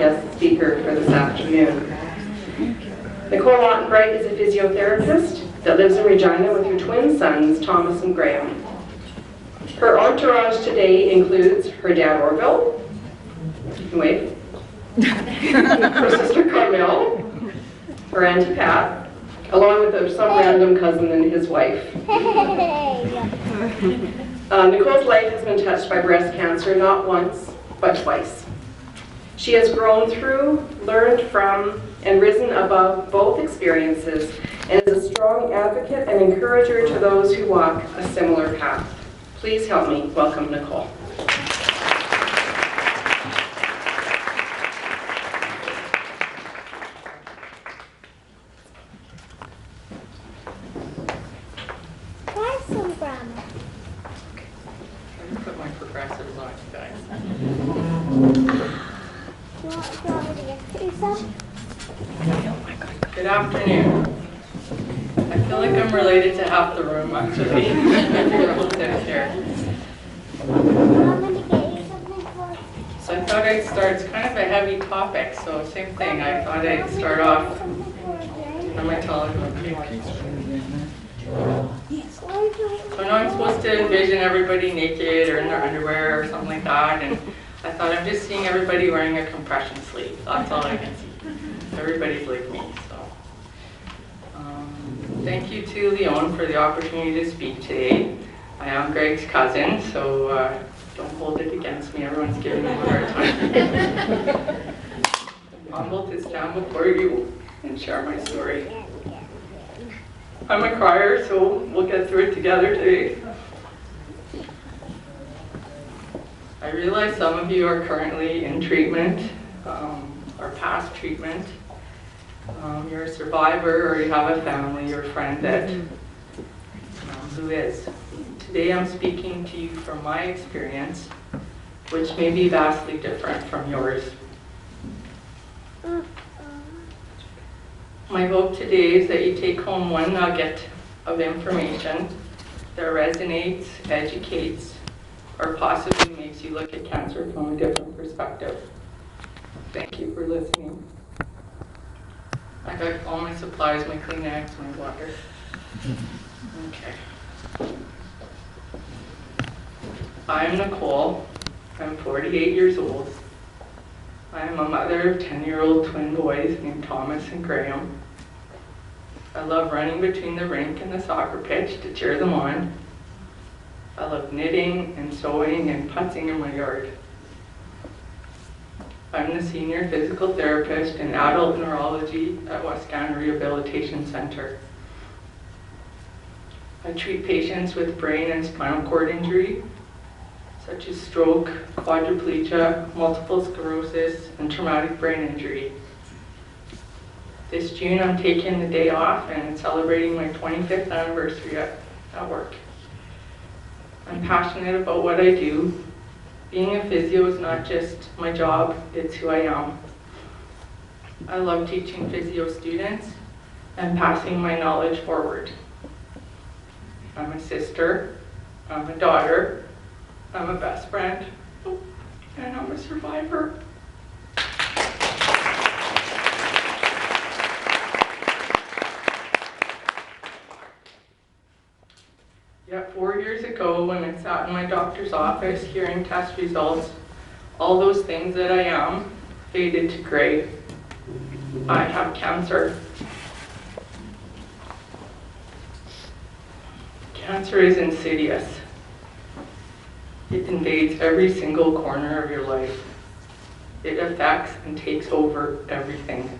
guest speaker for this afternoon. Nicole Ottenbreit is a physiotherapist that lives in Regina with her twin sons, Thomas and Graham. Her entourage today includes her dad, Orville, you can wave, her sister, Carmel, her auntie, Pat, along with some random cousin and his wife. Nicole's life has been touched by breast cancer not once, but twice. She has grown through, learned from, and risen above both experiences, and is a strong advocate and encourager to those who walk a similar path. Please help me welcome Nicole. Good afternoon. I feel like I'm related to half the room, actually. So I thought I'd start, it's kind of a heavy topic, so same thing. I thought I'd start off on my telephone. So I know I'm supposed to envision everybody naked or in their underwear or something like that, and I thought I'm just seeing everybody wearing a compression sleeve. That's all I can see. Everybody's like me, so. Thank you to Leon for the opportunity to speak today. I am Greg's cousin, so don't hold it against me. Everyone's giving me a hard time. I'm humbled to stand before you and share my story. I'm a crier, so we'll get through it together today. I realize some of you are currently in treatment, or past treatment. You're a survivor, or you have a family or friend that who is. Today I'm speaking to you from my experience, which may be vastly different from yours. My hope today is that you take home one nugget of information that resonates, educates, or possibly makes you look at cancer from a different perspective. Thank you for listening. I got all my supplies, my Kleenex, my water. Okay. I'm Nicole. I'm 48 years old. I am a mother of 10-year-old twin boys named Thomas and Graham. I love running between the rink and the soccer pitch to cheer them on. I love knitting and sewing and putzing in my yard. I'm the senior physical therapist in adult neurology at Westcan Rehabilitation Center. I treat patients with brain and spinal cord injury, such as stroke, quadriplegia, multiple sclerosis, and traumatic brain injury. This June, I'm taking the day off and celebrating my 25th anniversary at work. I'm passionate about what I do. Being a physio is not just my job, it's who I am. I love teaching physio students and passing my knowledge forward. I'm a sister, I'm a daughter, I'm a best friend, and I'm a survivor. Yet 4 years ago, when I sat in my doctor's office hearing test results, all those things that I am faded to gray. I have cancer. Cancer is insidious. It invades every single corner of your life. It affects and takes over everything.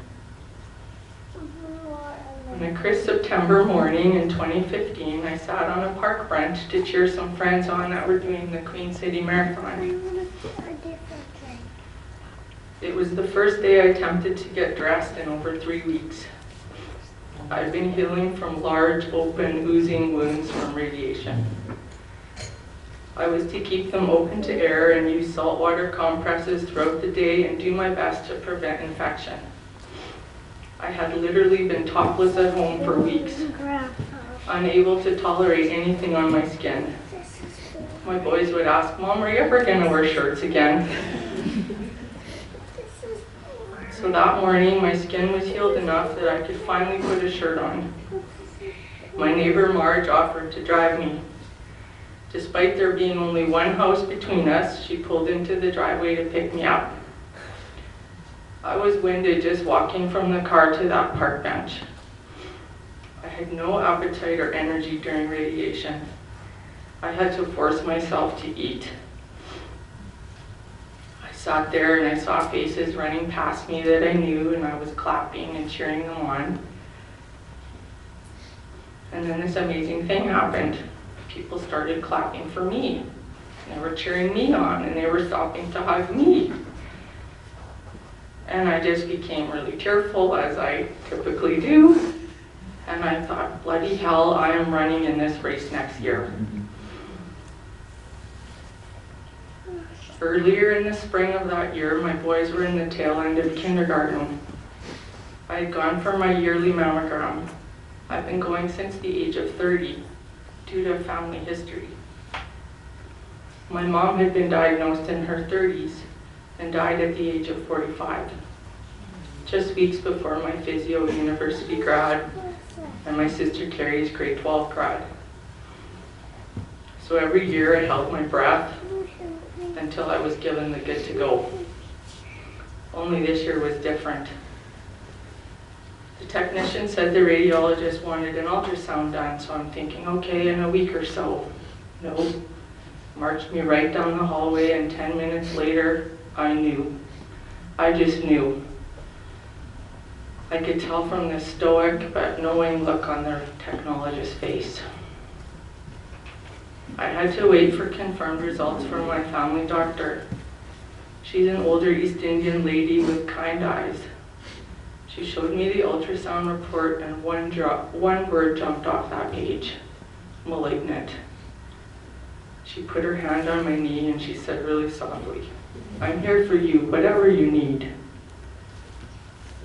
On a crisp September morning in 2015, I sat on a park bench to cheer some friends on that were doing the Queen City Marathon. It was the first day I attempted to get dressed in over 3 weeks. I've been healing from large, open, oozing wounds from radiation. I was to keep them open to air and use saltwater compresses throughout the day and do my best to prevent infection. I had literally been topless at home for weeks, unable to tolerate anything on my skin. My boys would ask, "Mom, are you ever going to wear shirts again?" So that morning, my skin was healed enough that I could finally put a shirt on. My neighbor Marge offered to drive me. Despite there being only one house between us, she pulled into the driveway to pick me up. I was winded just walking from the car to that park bench. I had no appetite or energy during radiation. I had to force myself to eat. I sat there and I saw faces running past me that I knew, and I was clapping and cheering them on. And then this amazing thing happened. People started clapping for me. They were cheering me on, and they were stopping to hug me. And I just became really tearful, as I typically do. And I thought, bloody hell, I am running in this race next year. Earlier in the spring of that year, my boys were in the tail end of kindergarten. I had gone for my yearly mammogram. I've been going since the age of 30 due to family history. My mom had been diagnosed in her 30s and died at the age of 45, just weeks before my physio university grad and my sister Carrie's grade 12 grad. So every year I held my breath until I was given the good to go. Only this year was different. The technician said the radiologist wanted an ultrasound done, so I'm thinking, okay, in a week or so. No, marched me right down the hallway, and 10 minutes later, I knew. I just knew. I could tell from the stoic but knowing look on the technologist's face. I had to wait for confirmed results from my family doctor. She's an older East Indian lady with kind eyes. She showed me the ultrasound report, and one word jumped off that page: malignant. She put her hand on my knee and she said really softly, "I'm here for you, whatever you need."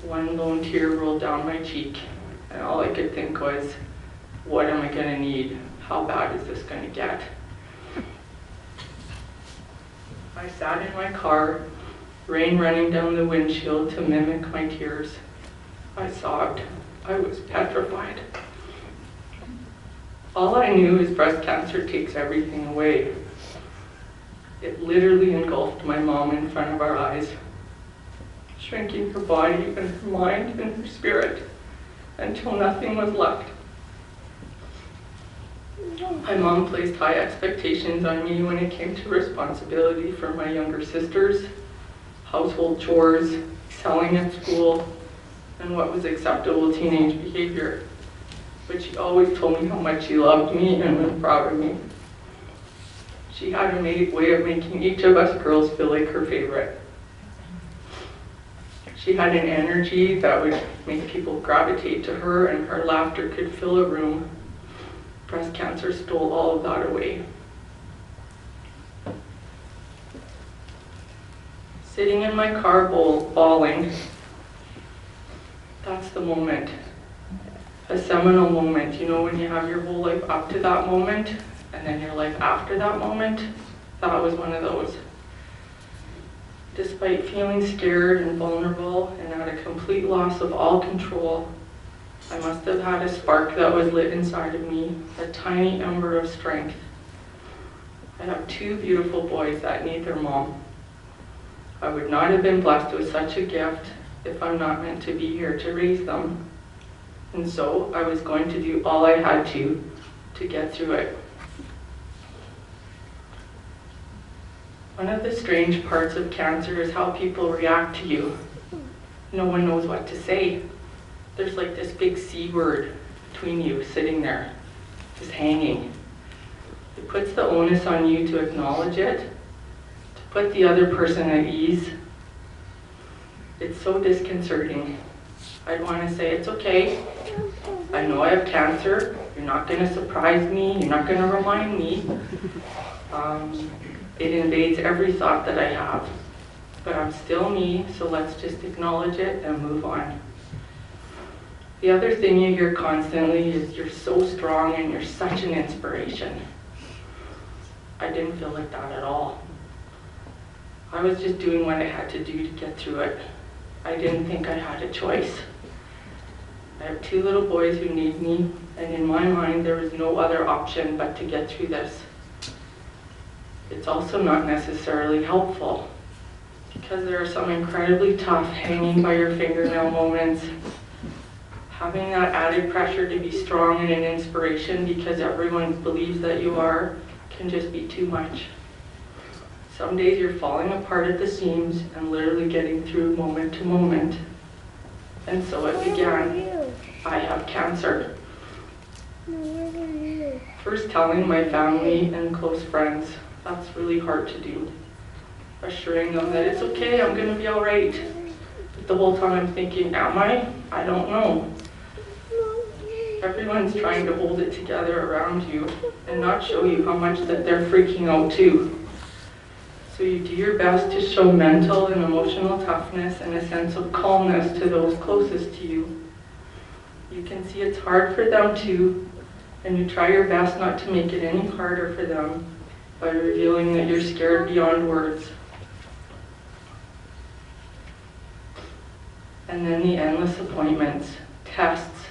One lone tear rolled down my cheek, and all I could think was, what am I going to need? How bad is this going to get? I sat in my car, rain running down the windshield to mimic my tears. I sobbed. I was petrified. All I knew is breast cancer takes everything away. It literally engulfed my mom in front of our eyes, shrinking her body and her mind and her spirit until nothing was left. My mom placed high expectations on me when it came to responsibility for my younger sisters, household chores, excelling at school, and what was acceptable teenage behavior. But she always told me how much she loved me and was proud of me. She had a way of making each of us girls feel like her favorite. She had an energy that would make people gravitate to her, and her laughter could fill a room. Breast cancer stole all of that away. Sitting in my car bawling, that's the moment. A seminal moment, you know, when you have your whole life up to that moment, and then your life after that moment. That was one of those. Despite feeling scared and vulnerable and at a complete loss of all control, I must have had a spark that was lit inside of me, a tiny ember of strength. I have two beautiful boys that need their mom. I would not have been blessed with such a gift if I'm not meant to be here to raise them. And so I was going to do all I had to get through it. One of the strange parts of cancer is how people react to you. No one knows what to say. There's like this big C word between you sitting there, just hanging. It puts the onus on you to acknowledge it, to put the other person at ease. It's so disconcerting. I'd want to say, it's okay. I know I have cancer. You're not going to surprise me. You're not going to remind me. It invades every thought that I have. But I'm still me, so let's just acknowledge it and move on. The other thing you hear constantly is, you're so strong and you're such an inspiration. I didn't feel like that at all. I was just doing what I had to do to get through it. I didn't think I had a choice. I have 2 little boys who need me, and in my mind there was no other option but to get through this. It's also not necessarily helpful, because there are some incredibly tough hanging by your fingernail moments. Having that added pressure to be strong and an inspiration because everyone believes that you are can just be too much. Some days you're falling apart at the seams and literally getting through moment to moment. And so it began. I have cancer. First telling my family and close friends, that's really hard to do. Assuring them that it's okay, I'm going to be all right. But the whole time I'm thinking, am I? I don't know. Everyone's trying to hold it together around you and not show you how much that they're freaking out too. So you do your best to show mental and emotional toughness and a sense of calmness to those closest to you. You can see it's hard for them too, and you try your best not to make it any harder for them by revealing that you're scared beyond words. And then the endless appointments, tests,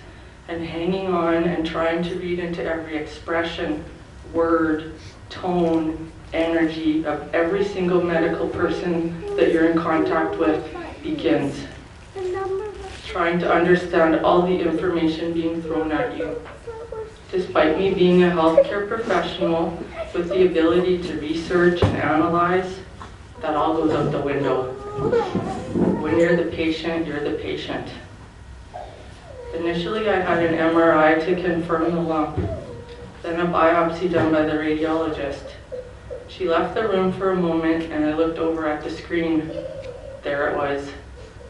and hanging on and trying to read into every expression, word, tone, energy of every single medical person that you're in contact with begins. Trying to understand all the information being thrown at you. Despite me being a healthcare professional with the ability to research and analyze, that all goes out the window. When you're the patient, you're the patient. Initially, I had an MRI to confirm the lump, then a biopsy done by the radiologist. She left the room for a moment and I looked over at the screen. There it was.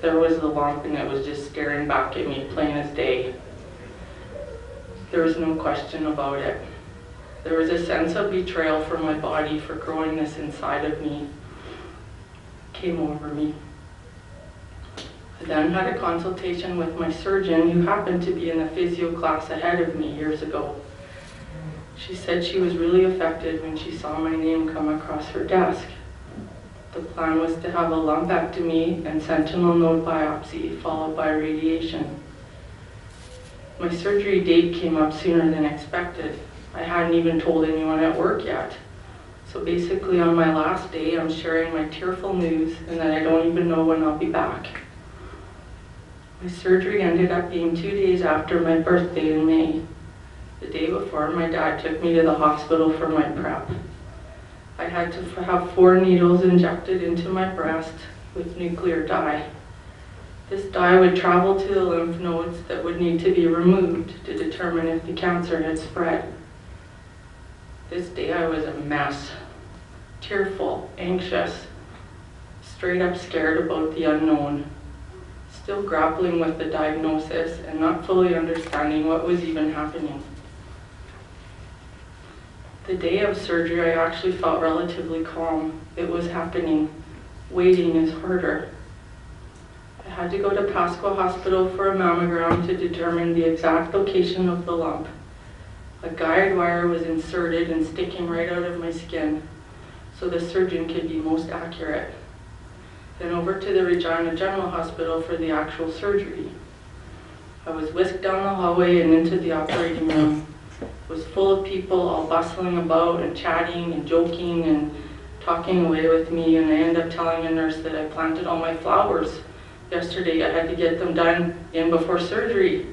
There was the lump and it was just staring back at me, plain as day. There was no question about it. There was a sense of betrayal from my body for growing this inside of me. Came over me. I then had a consultation with my surgeon who happened to be in the physio class ahead of me years ago. She said she was really affected when she saw my name come across her desk. The plan was to have a lumpectomy and sentinel node biopsy followed by radiation. My surgery date came up sooner than expected. I hadn't even told anyone at work yet. So basically on my last day, I'm sharing my tearful news and that I don't even know when I'll be back. My surgery ended up being 2 days after my birthday in May. The day before, my dad took me to the hospital for my prep. I had to have 4 needles injected into my breast with nuclear dye. This dye would travel to the lymph nodes that would need to be removed to determine if the cancer had spread. This day I was a mess, tearful, anxious, straight up scared about the unknown, still grappling with the diagnosis and not fully understanding what was even happening. The day of surgery, I actually felt relatively calm. It was happening. Waiting is harder. I had to go to Pasco Hospital for a mammogram to determine the exact location of the lump. A guide wire was inserted and sticking right out of my skin, so the surgeon could be most accurate. Then over to the Regina General Hospital for the actual surgery. I was whisked down the hallway and into the operating room. It was full of people all bustling about and chatting and joking and talking away with me, and I ended up telling a nurse that I planted all my flowers yesterday. I had to get them done in before surgery.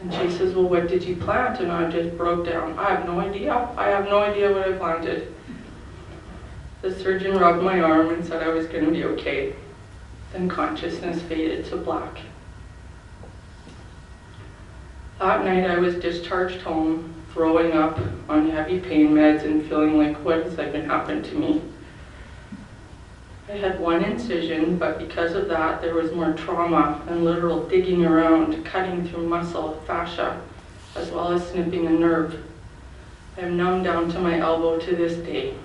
And she says, well, what did you plant? And I just broke down. I have no idea. I have no idea what I planted. The surgeon rubbed my arm and said I was going to be okay. Then consciousness faded to black. That night I was discharged home, throwing up on heavy pain meds and feeling like what has even happened to me. I had 1 incision, but because of that there was more trauma and literal digging around, cutting through muscle, fascia, as well as snipping a nerve. I am numb down to my elbow to this day.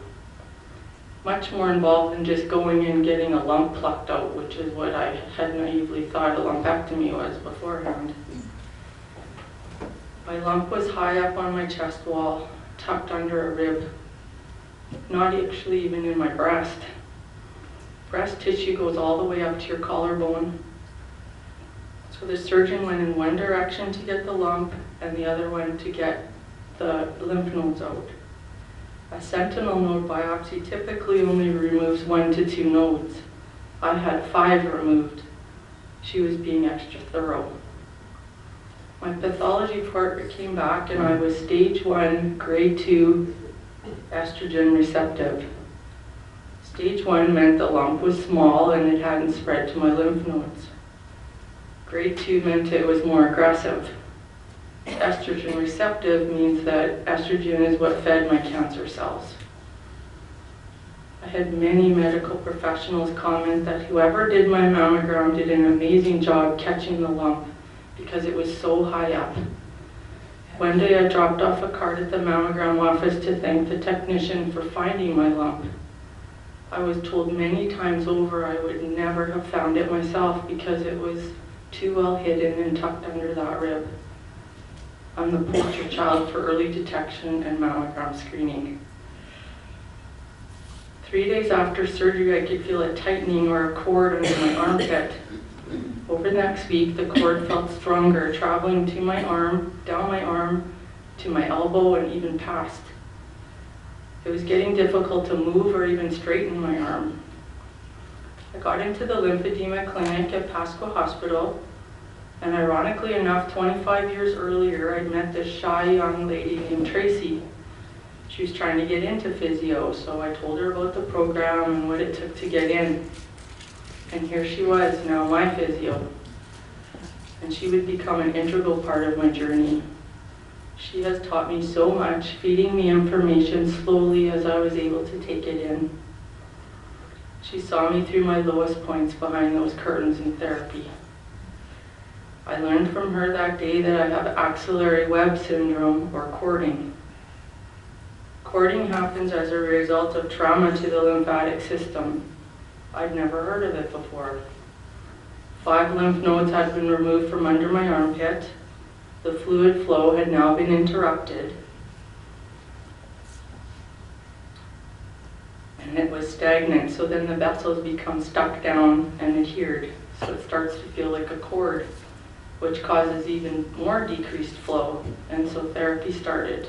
Much more involved than just going in and getting a lump plucked out, which is what I had naively thought a lumpectomy was beforehand. My lump was high up on my chest wall, tucked under a rib, not actually even in my breast. Breast tissue goes all the way up to your collarbone. So the surgeon went in one direction to get the lump and the other one to get the lymph nodes out. A sentinel node biopsy typically only removes 1 to 2 nodes. I had 5 removed. She was being extra thorough. My pathology report came back and I was stage 1, grade 2, estrogen receptive. Stage 1 meant the lump was small and it hadn't spread to my lymph nodes. Grade 2 meant it was more aggressive. Estrogen receptive means that estrogen is what fed my cancer cells. I had many medical professionals comment that whoever did my mammogram did an amazing job catching the lump because it was so high up. One day I dropped off a card at the mammogram office to thank the technician for finding my lump. I was told many times over I would never have found it myself because it was too well hidden and tucked under that rib. I'm the poster child for early detection and mammogram screening. 3 days after surgery, I could feel a tightening or a cord under my armpit. Over the next week, the cord felt stronger, traveling to my arm, down my arm, to my elbow, and even past. It was getting difficult to move or even straighten my arm. I got into the lymphedema clinic at Pasco Hospital, and ironically enough, 25 years earlier, I'd met this shy young lady named Tracy. She was trying to get into physio, so I told her about the program and what it took to get in. And here she was, now my physio. And she would become an integral part of my journey. She has taught me so much, feeding me information slowly as I was able to take it in. She saw me through my lowest points behind those curtains in therapy. I learned from her that day that I have axillary web syndrome, or cording. Cording happens as a result of trauma to the lymphatic system. I'd never heard of it before. 5 lymph nodes had been removed from under my armpit. The fluid flow had now been interrupted. And it was stagnant, so then the vessels become stuck down and adhered. So it starts to feel like a cord, which causes even more decreased flow, and so therapy started.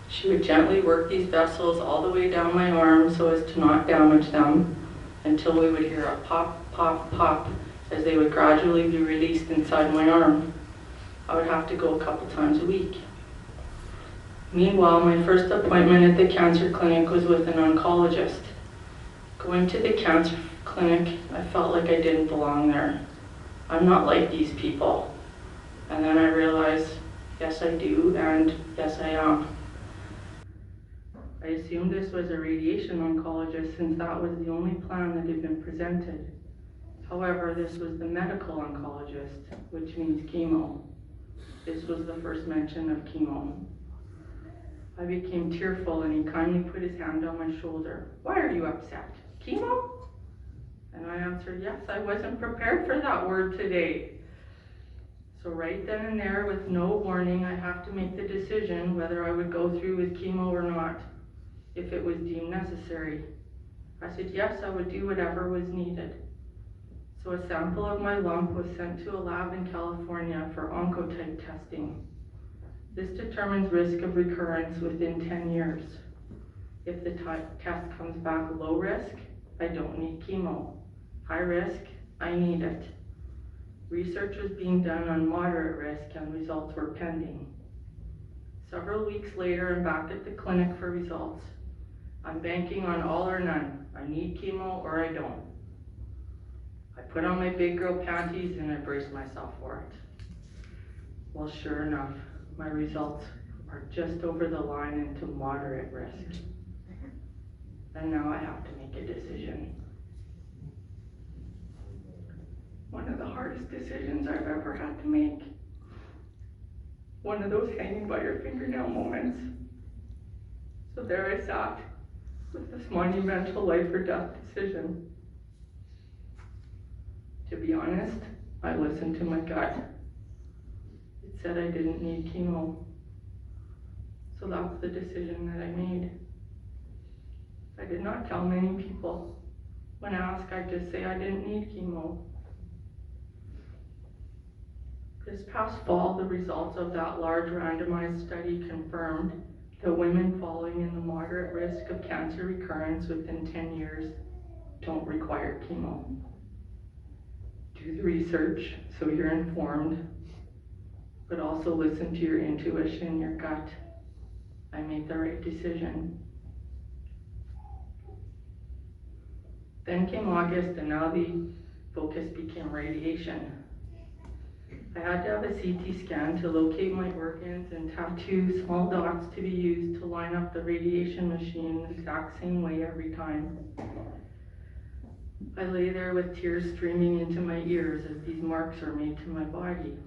She would gently work these vessels all the way down my arm so as to not damage them, until we would hear a pop, pop, pop as they would gradually be released inside my arm. I would have to go a couple times a week. Meanwhile, my first appointment at the cancer clinic was with an oncologist. Going to the cancer clinic, I felt like I didn't belong there. I'm not like these people. And then I realized, yes I do, and yes I am. I assumed this was a radiation oncologist since that was the only plan that had been presented. However, this was the medical oncologist, which means chemo. This was the first mention of chemo. I became tearful and he kindly put his hand on my shoulder. Why are you upset? Chemo? And I answered, yes, I wasn't prepared for that word today. So right then and there, with no warning, I have to make the decision whether I would go through with chemo or not, if it was deemed necessary. I said, yes, I would do whatever was needed. So a sample of my lump was sent to a lab in California for oncotype testing. This determines risk of recurrence within 10 years. If the test comes back low risk, I don't need chemo. High risk, I need it. Research was being done on moderate risk and results were pending. Several weeks later, I'm back at the clinic for results. I'm banking on all or none. I need chemo or I don't. I put on my big girl panties and I braced myself for it. Well, sure enough, my results are just over the line into moderate risk. And now I have to make a decision. One of the hardest decisions I've ever had to make. One of those hanging by your fingernail moments. So there I sat with this monumental life or death decision. To be honest, I listened to my gut. It said I didn't need chemo. So that's the decision that I made. I did not tell many people. When asked, I'd just say I didn't need chemo. This past fall, the results of that large randomized study confirmed that women falling in the moderate risk of cancer recurrence within 10 years don't require chemo. Do the research so you're informed, but also listen to your intuition, your gut. I made the right decision. Then came August, and now the focus became radiation. I had to have a CT scan to locate my organs and tattoo small dots to be used to line up the radiation machine the exact same way every time. I lay there with tears streaming into my ears as these marks are made to my body.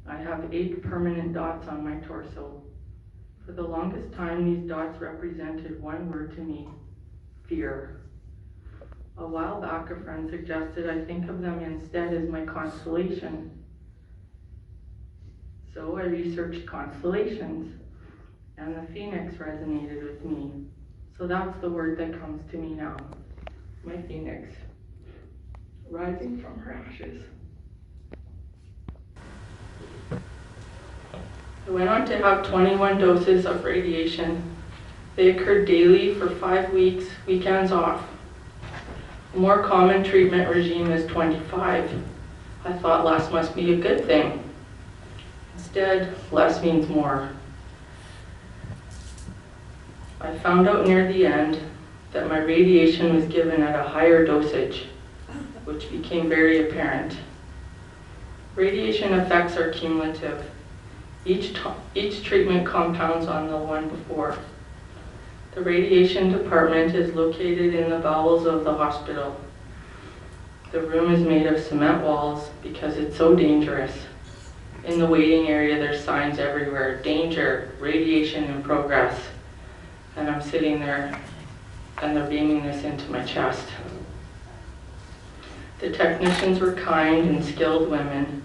I have 8 permanent dots on my torso. For the longest time, these dots represented one word to me: fear. A while back, a friend suggested I think of them instead as my constellation. So I researched constellations, and the phoenix resonated with me. So that's the word that comes to me now. My phoenix, rising from her ashes. I went on to have 21 doses of radiation. They occurred daily for 5 weeks, weekends off. A more common treatment regime is 25. I thought less must be a good thing. Instead, less means more. I found out near the end that my radiation was given at a higher dosage, which became very apparent. Radiation effects are cumulative. Each treatment compounds on the one before. The radiation department is located in the bowels of the hospital. The room is made of cement walls because it's so dangerous. In the waiting area, there's signs everywhere: danger, radiation in progress. And I'm sitting there and they're beaming this into my chest. The technicians were kind and skilled women.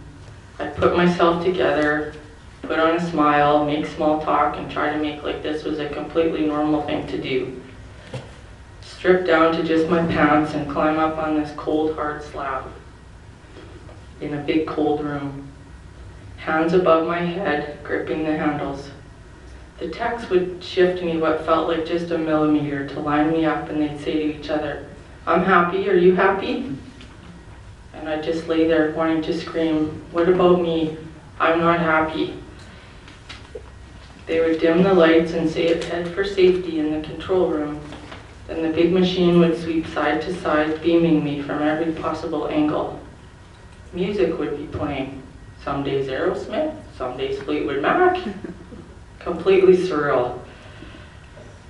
I put myself together, put on a smile, make small talk, and try to make like this was a completely normal thing to do. Strip down to just my pants and climb up on this cold, hard slab in a big, cold room. Hands above my head, gripping the handles. The techs would shift me what felt like just a millimeter to line me up, and they'd say to each other, "I'm happy, are you happy?" And I'd just lay there wanting to scream, "What about me? I'm not happy." They would dim the lights and say head for safety in the control room. Then the big machine would sweep side to side, beaming me from every possible angle. Music would be playing. Some days Aerosmith, some days Fleetwood Mac. Completely surreal.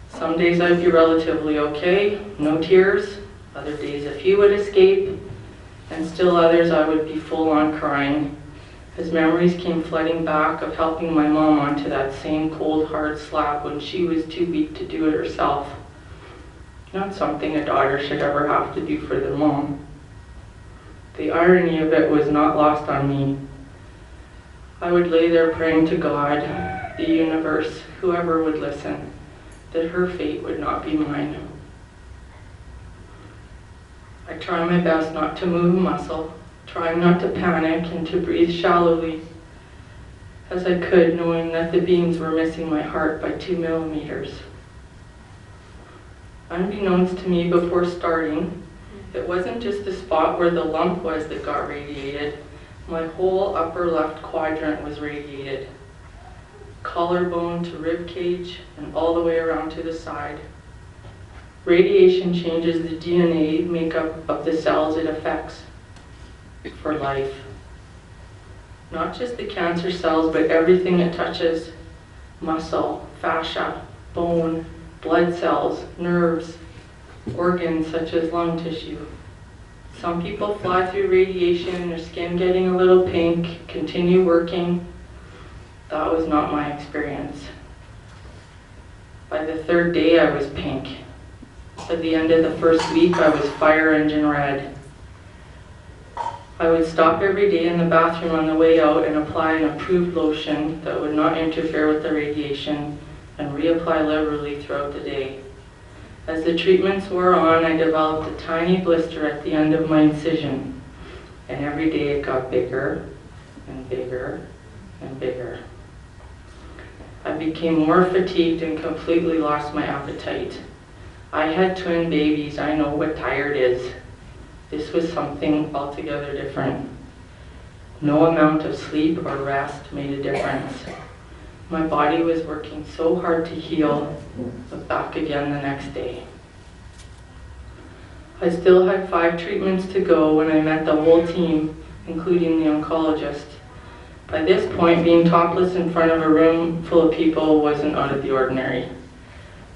Some days I'd be relatively okay, no tears. Other days a few would escape. And still others I would be full on crying, as memories came flooding back of helping my mom onto that same cold, hard slab when she was too weak to do it herself. Not something a daughter should ever have to do for their mom. The irony of it was not lost on me. I would lay there praying to God, the universe, whoever would listen, that her fate would not be mine. I try my best not to move a muscle, trying not to panic and to breathe shallowly as I could, knowing that the beams were missing my heart by 2 millimeters. Unbeknownst to me before starting, it wasn't just the spot where the lump was that got radiated. My whole upper left quadrant was radiated. Collarbone to rib cage and all the way around to the side. Radiation changes the DNA makeup of the cells it affects for life. Not just the cancer cells, but everything it touches. Muscle, fascia, bone, blood cells, nerves, organs such as lung tissue. Some people fly through radiation, their skin getting a little pink, continue working. That was not my experience. By the 3rd day, I was pink. At the end of the 1st week, I was fire engine red. I would stop every day in the bathroom on the way out and apply an approved lotion that would not interfere with the radiation and reapply liberally throughout the day. As the treatments wore on, I developed a tiny blister at the end of my incision. and every day it got bigger and bigger and bigger. I became more fatigued and completely lost my appetite. I had twin babies. I know what tired is. This was something altogether different. No amount of sleep or rest made a difference. My body was working so hard to heal, but back again the next day. I still had 5 treatments to go when I met the whole team, including the oncologist. By this point, being topless in front of a room full of people wasn't out of the ordinary.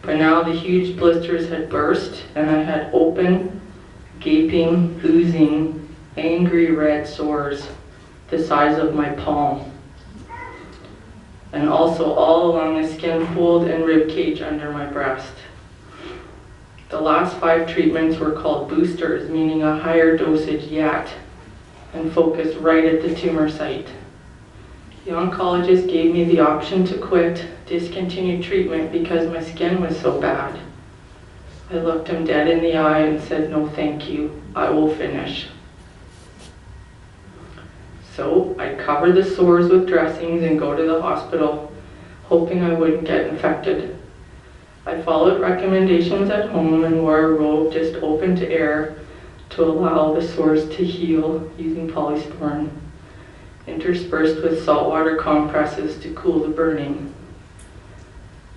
By now, the huge blisters had burst, and I had open, gaping, oozing, angry red sores the size of my palm, and also all along the skin fold and rib cage under my breast. The last 5 treatments were called boosters, meaning a higher dosage yet, and focused right at the tumor site. The oncologist gave me the option to quit, discontinue treatment because my skin was so bad. I looked him dead in the eye and said, "No, thank you, I will finish." So I'd cover the sores with dressings and go to the hospital, hoping I wouldn't get infected. I followed recommendations at home and wore a robe just open to air to allow the sores to heal using polysporin, interspersed with saltwater compresses to cool the burning.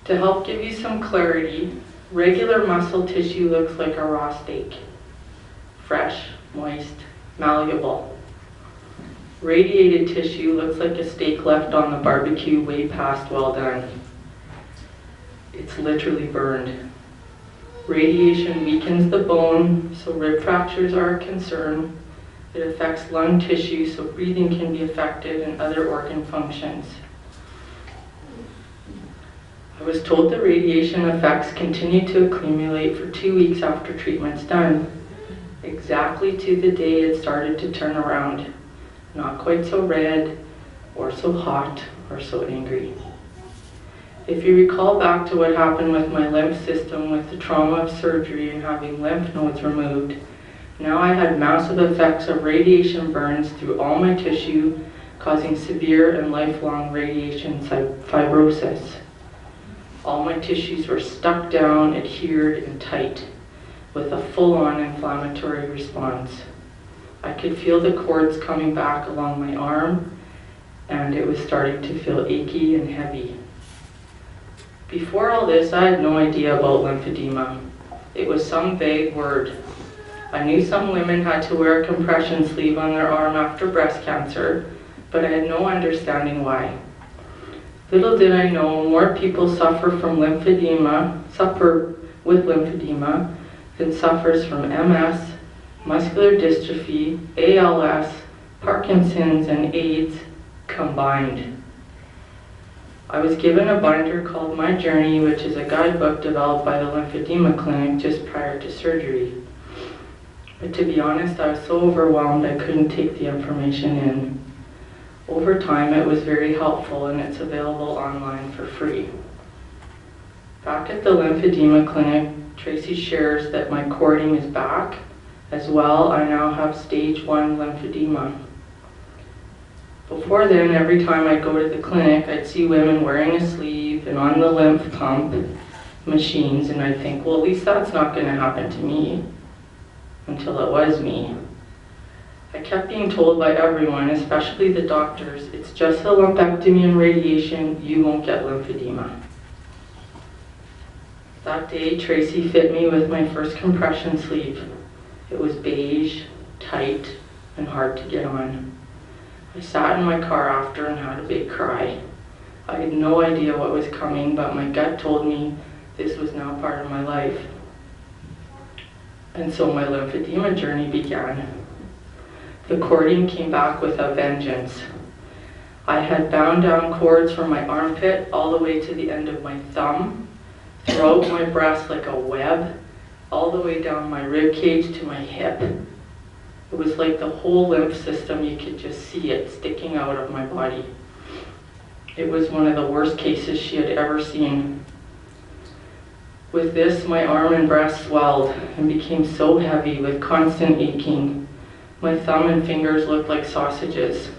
To help give you some clarity, regular muscle tissue looks like a raw steak. Fresh, moist, malleable. Radiated tissue looks like a steak left on the barbecue way past well done. It's literally burned. Radiation weakens the bone, so rib fractures are a concern. It affects lung tissue, so breathing can be affected and other organ functions. I was told the radiation effects continue to accumulate for 2 weeks after treatment's done, exactly to the day it started to turn around. Not quite so red, or so hot, or so angry. If you recall back to what happened with my lymph system with the trauma of surgery and having lymph nodes removed, now I had massive effects of radiation burns through all my tissue, causing severe and lifelong radiation fibrosis. All my tissues were stuck down, adhered, and tight, with a full-on inflammatory response. I could feel the cords coming back along my arm, and it was starting to feel achy and heavy. Before all this, I had no idea about lymphedema. It was some vague word. I knew some women had to wear a compression sleeve on their arm after breast cancer, but I had no understanding why. Little did I know, more people suffer with lymphedema than suffers from MS, muscular dystrophy, ALS, Parkinson's, and AIDS combined. I was given a binder called My Journey, which is a guidebook developed by the lymphedema clinic just prior to surgery. But to be honest, I was so overwhelmed I couldn't take the information in. Over time, it was very helpful, and it's available online for free. Back at the lymphedema clinic, Tracy shares that my cording is back. As well, I now have stage 1 lymphedema. Before then, every time I'd go to the clinic, I'd see women wearing a sleeve and on the lymph pump machines, and I'd think, well, at least that's not going to happen to me, until it was me. I kept being told by everyone, especially the doctors, it's just a lumpectomy and radiation, you won't get lymphedema. That day, Tracy fit me with my first compression sleeve. It was beige, tight, and hard to get on. I sat in my car after and had a big cry. I had no idea what was coming, but my gut told me this was now part of my life. And so my lymphedema journey began. The cording came back with a vengeance. I had bound down cords from my armpit all the way to the end of my thumb, throughout my breast like a web, all the way down my rib cage to my hip. It was like the whole lymph system, you could just see it sticking out of my body. It was one of the worst cases she had ever seen. With this, my arm and breast swelled and became so heavy with constant aching. My thumb and fingers looked like sausages.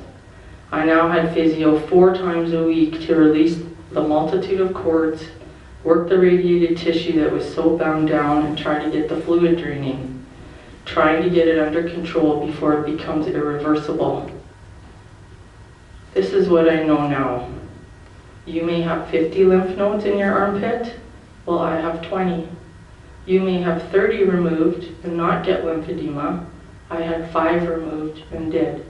I now had physio 4 times a week to release the multitude of cords, work the radiated tissue that was so bound down, and try to get the fluid draining, trying to get it under control before it becomes irreversible. This is what I know now. You may have 50 lymph nodes in your armpit. Well, I have 20. You may have 30 removed and not get lymphedema. I had 5 removed and did.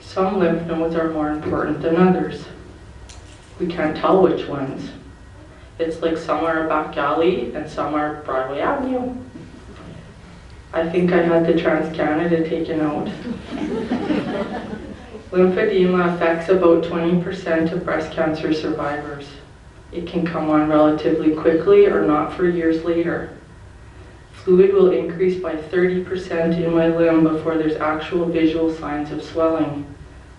Some lymph nodes are more important than others. We can't tell which ones. It's like some are a back alley and some are Broadway Avenue. I think I had the Trans-Canada taken out. Lymphedema affects about 20% of breast cancer survivors. It can come on relatively quickly or not for years later. Fluid will increase by 30% in my limb before there's actual visual signs of swelling,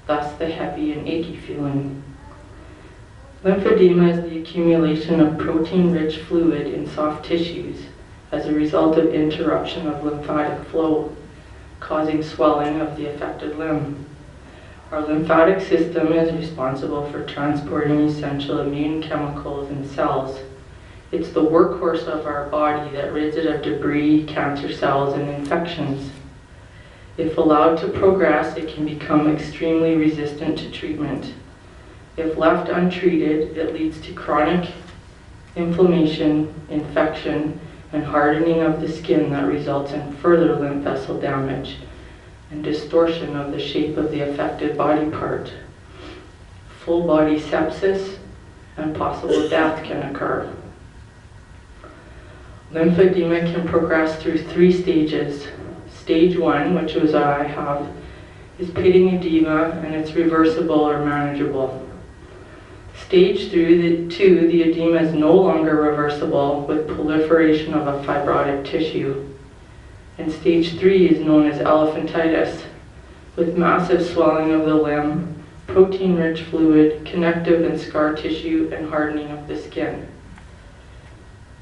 thus the heavy and achy feeling. Lymphedema is the accumulation of protein-rich fluid in soft tissues as a result of interruption of lymphatic flow, causing swelling of the affected limb. Our lymphatic system is responsible for transporting essential immune chemicals and cells. It's the workhorse of our body that rids it of debris, cancer cells, and infections. If allowed to progress, it can become extremely resistant to treatment. If left untreated, it leads to chronic inflammation, infection, and hardening of the skin that results in further lymph vessel damage and distortion of the shape of the affected body part. Full body sepsis and possible death can occur. Lymphedema can progress through 3 stages. Stage 1, which is what I have, is pitting edema, and it's reversible or manageable. Stage 2, the edema is no longer reversible with proliferation of a fibrotic tissue. And stage 3 is known as elephantitis, with massive swelling of the limb, protein-rich fluid, connective and scar tissue, and hardening of the skin.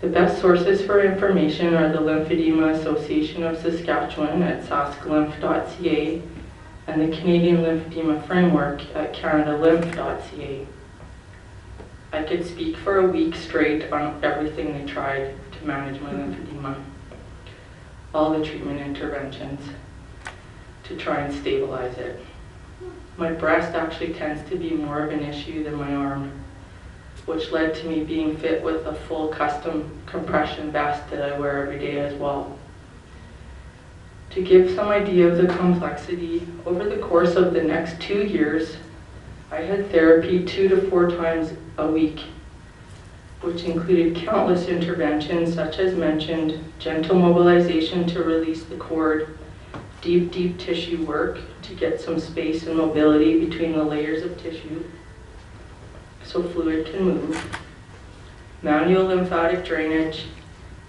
The best sources for information are the Lymphedema Association of Saskatchewan at sasklymph.ca and the Canadian Lymphedema Framework at canadalymph.ca. I could speak for a week straight on everything they tried to manage my lymphedema. All the treatment interventions to try and stabilize it. My breast actually tends to be more of an issue than my arm, which led to me being fit with a full custom compression vest that I wear every day as well. To give some idea of the complexity, over the course of the next 2 years, I had therapy 2 to 4 times a week, which included countless interventions such as mentioned, gentle mobilization to release the cord, deep tissue work to get some space and mobility between the layers of tissue so fluid can move, manual lymphatic drainage,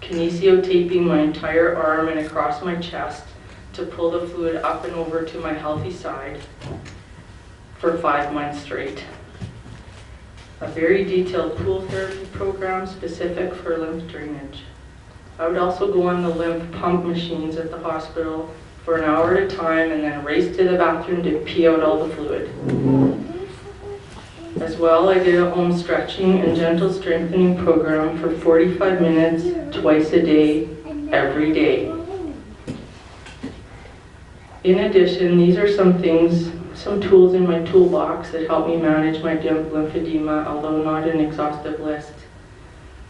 kinesiotaping my entire arm and across my chest to pull the fluid up and over to my healthy side for 5 months straight. A very detailed pool therapy program specific for lymph drainage. I would also go on the lymph pump machines at the hospital for an hour at a time and then race to the bathroom to pee out all the fluid. As well, I did a home stretching and gentle strengthening program for 45 minutes, twice a day, every day. In addition, these are some tools in my toolbox that help me manage my lymphedema, although not an exhaustive list.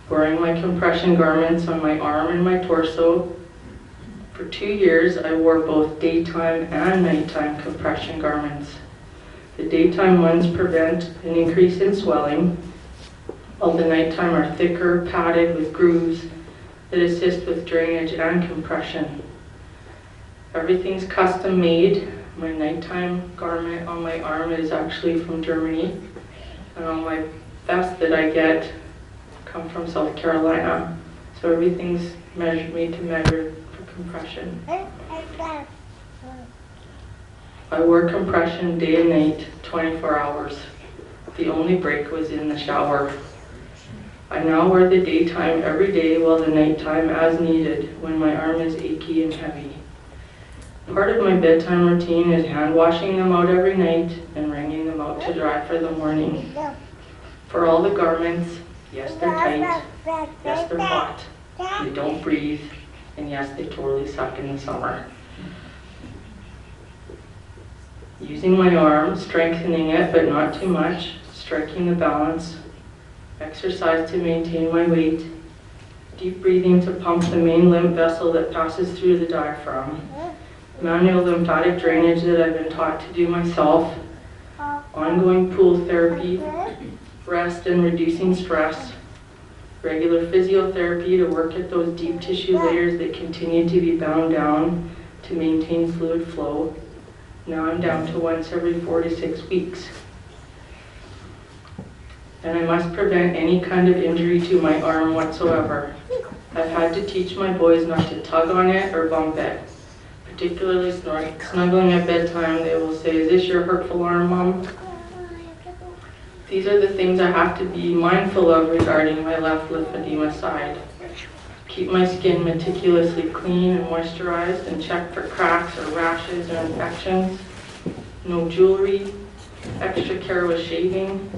Wearing my compression garments on my arm and my torso. For 2 years, I wore both daytime and nighttime compression garments. The daytime ones prevent an increase in swelling, while the nighttime are thicker, padded with grooves that assist with drainage and compression. Everything's custom made. My nighttime garment on my arm is actually from Germany, and all my vests that I get come from South Carolina. So everything's made to measure for compression. I wore compression day and night, 24 hours. The only break was in the shower. I now wear the daytime every day while the nighttime as needed when my arm is achy and heavy. Part of my bedtime routine is hand washing them out every night and wringing them out to dry for the morning. For all the garments, yes, they're tight, yes, they're hot, they don't breathe, and yes, they totally suck in the summer. Using my arm, strengthening it, but not too much, striking the balance, exercise to maintain my weight, deep breathing to pump the main lymph vessel that passes through the diaphragm, manual lymphatic drainage that I've been taught to do myself, ongoing pool therapy, rest and reducing stress, regular physiotherapy to work at those deep tissue layers that continue to be bound down to maintain fluid flow. Now I'm down to once every 4 to 6 weeks. And I must prevent any kind of injury to my arm whatsoever. I've had to teach my boys not to tug on it or bump it. Particularly snuggling at bedtime, they will say, "Is this your hurtful arm, Mom?" These are the things I have to be mindful of regarding my left lymphedema side. Keep my skin meticulously clean and moisturized and check for cracks or rashes or infections. No jewelry, extra care with shaving.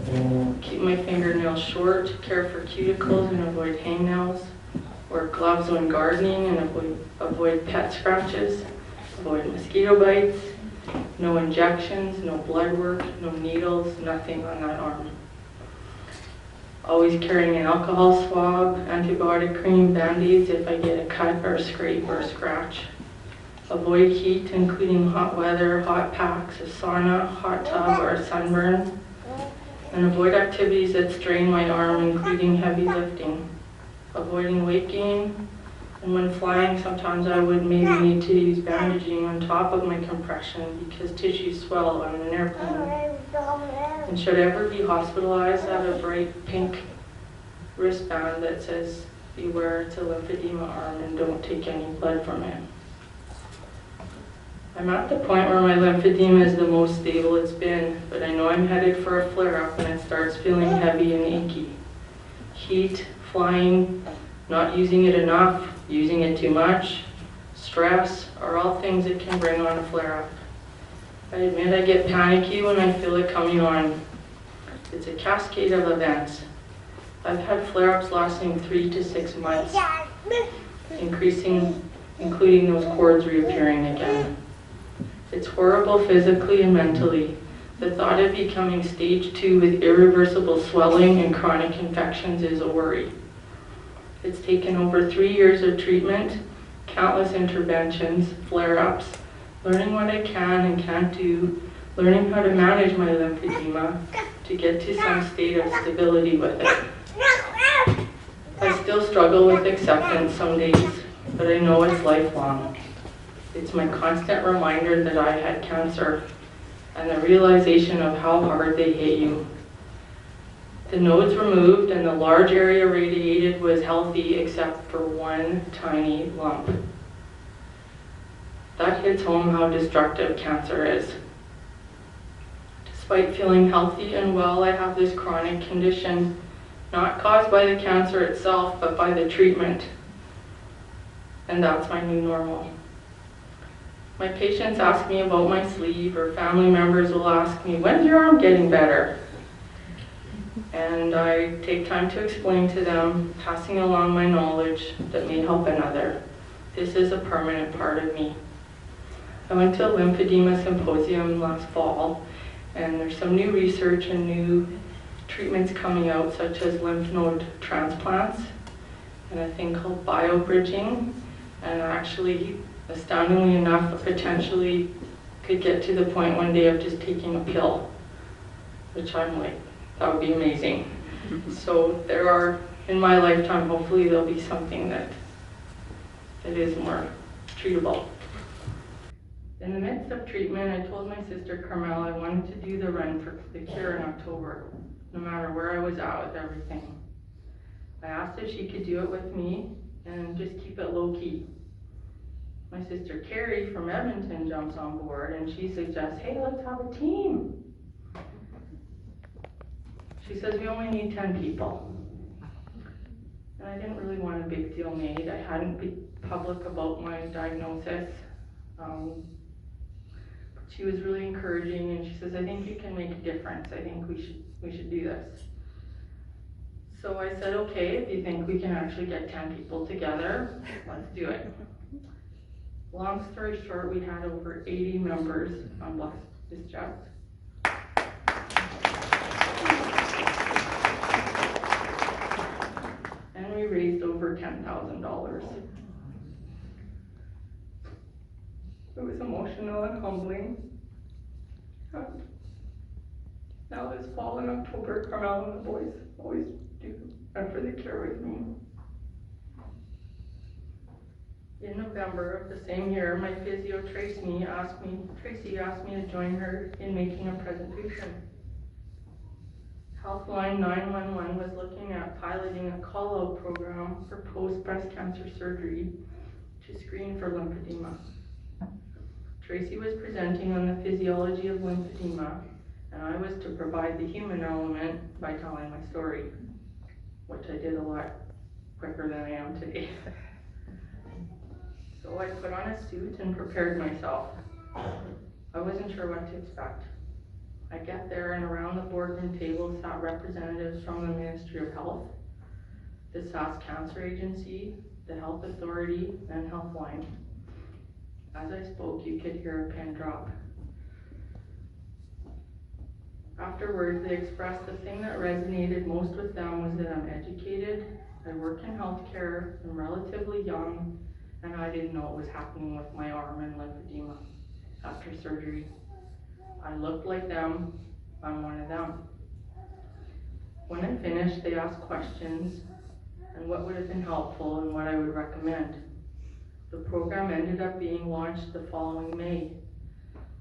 Keep my fingernails short, care for cuticles and avoid hangnails. Wear gloves when gardening and avoid pet scratches. Avoid mosquito bites. No injections, no blood work, no needles, nothing on that arm. Always carrying an alcohol swab, antibiotic cream, band-aids if I get a cut or a scrape or a scratch. Avoid heat, including hot weather, hot packs, a sauna, hot tub, or a sunburn. And avoid activities that strain my arm, including heavy lifting. Avoiding weight gain. And when flying, sometimes I would maybe need to use bandaging on top of my compression because tissues swell on an airplane. And should I ever be hospitalized, I have a bright pink wristband that says, "Beware, it's a lymphedema arm and don't take any blood from it." I'm at the point where my lymphedema is the most stable it's been, but I know I'm headed for a flare-up when it starts feeling heavy and achy. Heat, flying, not using it enough, using it too much, stress are all things that can bring on a flare-up. I admit I get panicky when I feel it coming on. It's a cascade of events. I've had flare-ups lasting 3 to 6 months, including those cords reappearing again. It's horrible physically and mentally. The thought of becoming stage 2 with irreversible swelling and chronic infections is a worry. It's taken over 3 years of treatment, countless interventions, flare-ups, learning what I can and can't do, learning how to manage my lymphedema to get to some state of stability with it. I still struggle with acceptance some days, but I know it's lifelong. It's my constant reminder that I had cancer and the realization of how hard they hit you. The nodes removed and the large area radiated was healthy except for one tiny lump. That hits home how destructive cancer is. Despite feeling healthy and well, I have this chronic condition, not caused by the cancer itself, but by the treatment. And that's my new normal. My patients ask me about my sleep, or family members will ask me, "When's your arm getting better?" And I take time to explain to them, passing along my knowledge that may help another. This is a permanent part of me. I went to a lymphedema symposium last fall, and there's some new research and new treatments coming out, such as lymph node transplants and a thing called biobridging, and actually, astoundingly enough, potentially could get to the point one day of just taking a pill, which I'm like, that would be amazing. So there are, in my lifetime, hopefully there'll be something that is more treatable. In the midst of treatment, I told my sister Carmel I wanted to do the run for the cure in October, no matter where I was at with everything. I asked if she could do it with me and just keep it low-key. My sister Carrie from Edmonton jumps on board and she suggests, "Hey, let's have a team." She says we only need 10 people. And I didn't really want a big deal made. I hadn't been public about my diagnosis. She was really encouraging, and she says, I think you can make a difference. I think we should do this. So I said, okay, if you think we can actually get 10 people together, let's do it. Long story short, we had over 80 members on bus discharge. And we raised over $10,000. It was emotional and humbling. Now this fall in October, Carmel and the boys always do after they care with me. In November of the same year, my physio Tracy asked me to join her in making a presentation. Healthline 911 was looking at piloting a call-out program for post-breast cancer surgery to screen for lymphedema. Tracy was presenting on the physiology of lymphedema, and I was to provide the human element by telling my story, which I did a lot quicker than I am today. So I put on a suit and prepared myself. I wasn't sure what to expect. I get there, and around the boardroom table sat representatives from the Ministry of Health, the SAS Cancer Agency, the Health Authority, and Healthline. As I spoke, you could hear a pin drop. Afterwards, they expressed the thing that resonated most with them was that I'm educated, I work in healthcare, I'm relatively young, and I didn't know what was happening with my arm and lymphedema after surgery. I looked like them, I'm one of them. When I finished, they asked questions and what would have been helpful and what I would recommend. The program ended up being launched the following May.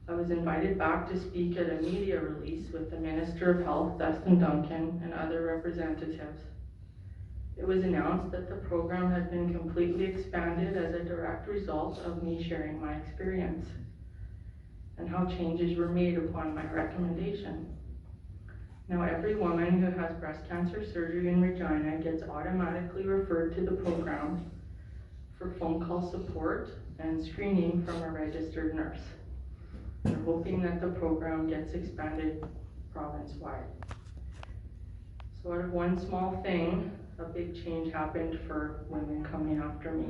I was invited back to speak at a media release with the Minister of Health, Dustin Duncan, and other representatives. It was announced that the program had been completely expanded as a direct result of me sharing my experience and how changes were made upon my recommendation. Now every woman who has breast cancer surgery in Regina gets automatically referred to the program for phone call support and screening from a registered nurse. We're hoping that the program gets expanded province-wide. So out of one small thing, a big change happened for women coming after me.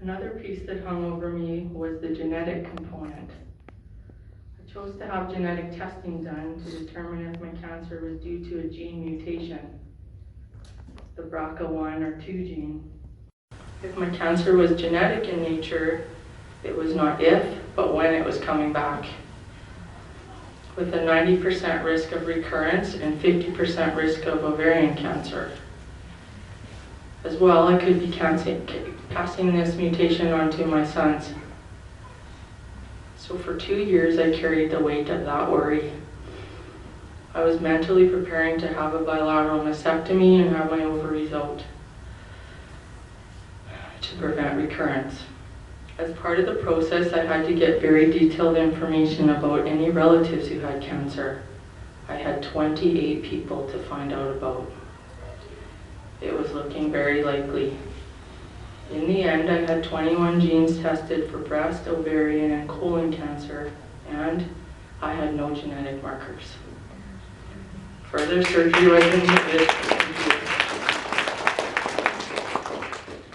Another piece that hung over me was the genetic component. I chose to have genetic testing done to determine if my cancer was due to a gene mutation, the BRCA1 or 2 gene. If my cancer was genetic in nature, it was not if, but when it was coming back, with a 90% risk of recurrence and 50% risk of ovarian cancer. As well, I could be passing this mutation on to my sons. So for 2 years, I carried the weight of that worry. I was mentally preparing to have a bilateral mastectomy and have my ovaries out to prevent recurrence. As part of the process, I had to get very detailed information about any relatives who had cancer. I had 28 people to find out about. It was looking very likely. In the end, I had 21 genes tested for breast, ovarian, and colon cancer, and I had no genetic markers. Further surgery was needed.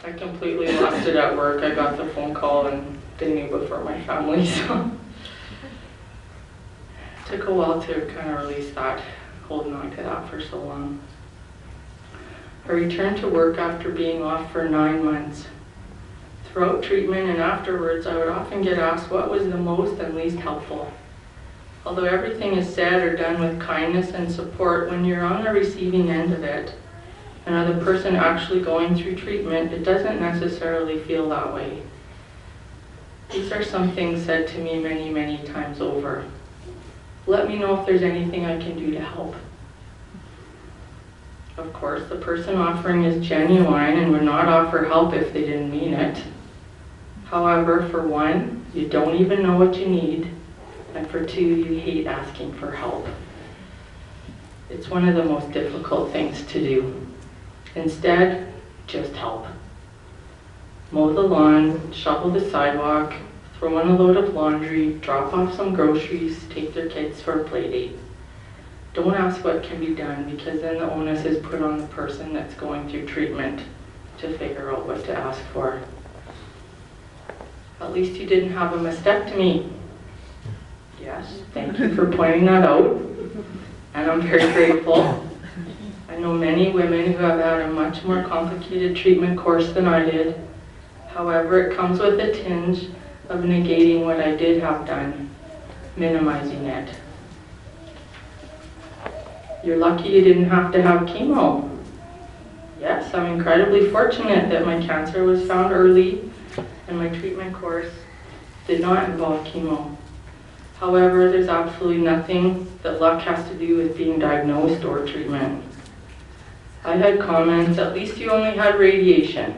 I completely lost it at work. I got the phone call and they knew before my family, so it took a while to kind of release that, holding on to that for so long. I returned to work after being off for 9 months. Throughout treatment and afterwards, I would often get asked what was the most and least helpful. Although everything is said or done with kindness and support, when you're on the receiving end of it, and are the person actually going through treatment, it doesn't necessarily feel that way. These are some things said to me many, many times over. Let me know if there's anything I can do to help. Of course, the person offering is genuine and would not offer help if they didn't mean it. However, for one, you don't even know what you need, and for two, you hate asking for help. It's one of the most difficult things to do. Instead, just help. Mow the lawn, shovel the sidewalk, throw in a load of laundry, drop off some groceries, take their kids for a play date. Don't ask what can be done, because then the onus is put on the person that's going through treatment to figure out what to ask for. At least you didn't have a mastectomy. Yes, thank you for pointing that out, and I'm very grateful. I know many women who have had a much more complicated treatment course than I did. However, it comes with a tinge of negating what I did have done, minimizing it. You're lucky you didn't have to have chemo. Yes, I'm incredibly fortunate that my cancer was found early and my treatment course did not involve chemo. However, there's absolutely nothing that luck has to do with being diagnosed or treatment. I had comments, "At least you only had radiation."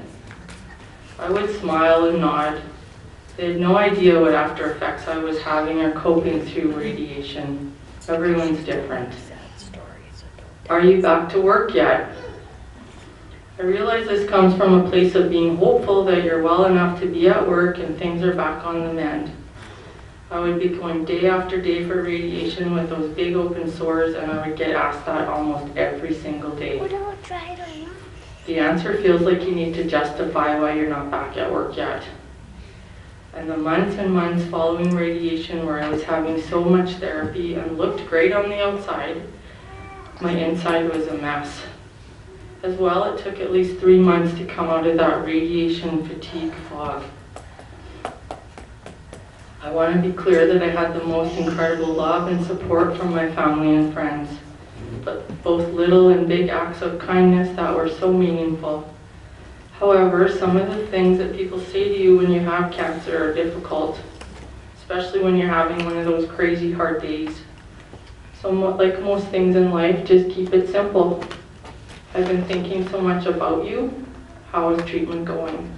I would smile and nod. They had no idea what after effects I was having or coping through radiation. Everyone's different. Are you back to work yet? I realize this comes from a place of being hopeful that you're well enough to be at work and things are back on the mend. I would be going day after day for radiation with those big open sores, and I would get asked that almost every single day. The answer feels like you need to justify why you're not back at work yet. And the months and months following radiation, where I was having so much therapy and looked great on the outside, my inside was a mess. As well, it took at least 3 months to come out of that radiation fatigue fog. I want to be clear that I had the most incredible love and support from my family and friends, but both little and big acts of kindness that were so meaningful. However, some of the things that people say to you when you have cancer are difficult, especially when you're having one of those crazy hard days. So like most things in life, just keep it simple. I've been thinking so much about you. How is treatment going?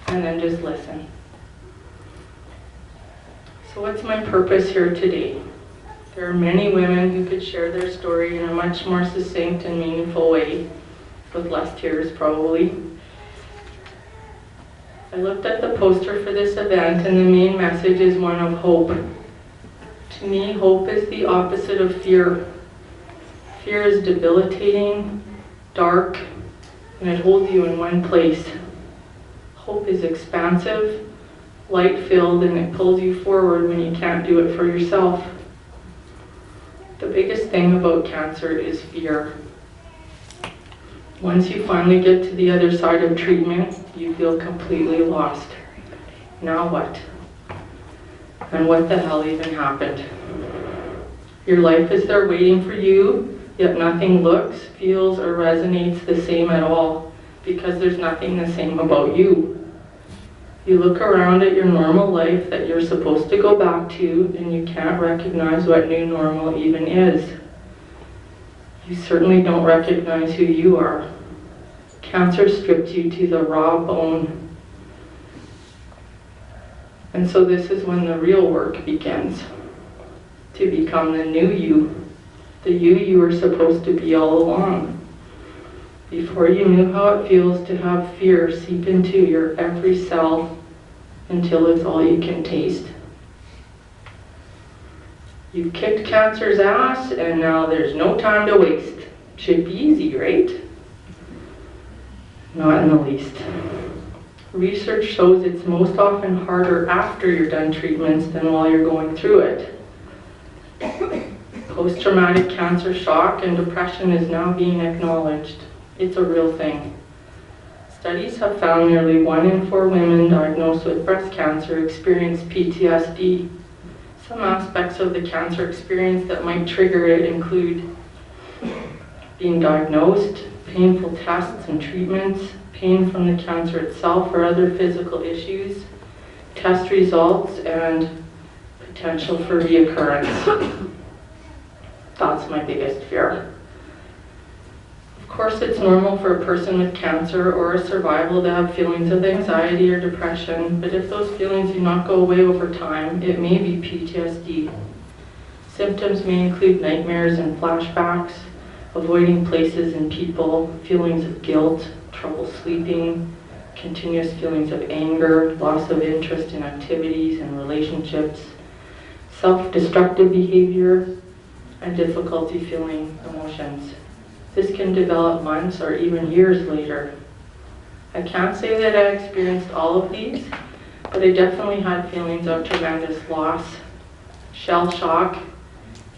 And then just listen. So what's my purpose here today? There are many women who could share their story in a much more succinct and meaningful way, with less tears probably. I looked at the poster for this event, and the main message is one of hope. To me, hope is the opposite of fear. Fear is debilitating, dark, and it holds you in one place. Hope is expansive, light-filled, and it pulls you forward when you can't do it for yourself. The biggest thing about cancer is fear. Once you finally get to the other side of treatment, you feel completely lost. Now what? And what the hell even happened? Your life is there waiting for you, yet nothing looks, feels, or resonates the same at all, because there's nothing the same about you. You look around at your normal life that you're supposed to go back to, and you can't recognize what new normal even is. You certainly don't recognize who you are. Cancer stripped you to the raw bone. And so this is when the real work begins, to become the new you, the you were supposed to be all along. Before you knew how it feels to have fear seep into your every cell until it's all you can taste. You've kicked cancer's ass, and now there's no time to waste. Should be easy, right? Not in the least. Research shows it's most often harder after you're done treatments than while you're going through it. Post-traumatic cancer shock and depression is now being acknowledged. It's a real thing. Studies have found nearly 1 in 4 women diagnosed with breast cancer experience PTSD. Some aspects of the cancer experience that might trigger it include being diagnosed, painful tests and treatments, pain from the cancer itself or other physical issues, test results, and potential for reoccurrence. That's my biggest fear. Of course, it's normal for a person with cancer or a survival to have feelings of anxiety or depression, but if those feelings do not go away over time, it may be PTSD. Symptoms may include nightmares and flashbacks, avoiding places and people, feelings of guilt, trouble sleeping, continuous feelings of anger, loss of interest in activities and relationships, self-destructive behavior, and difficulty feeling emotions. This can develop months or even years later. I can't say that I experienced all of these, but I definitely had feelings of tremendous loss, shell shock,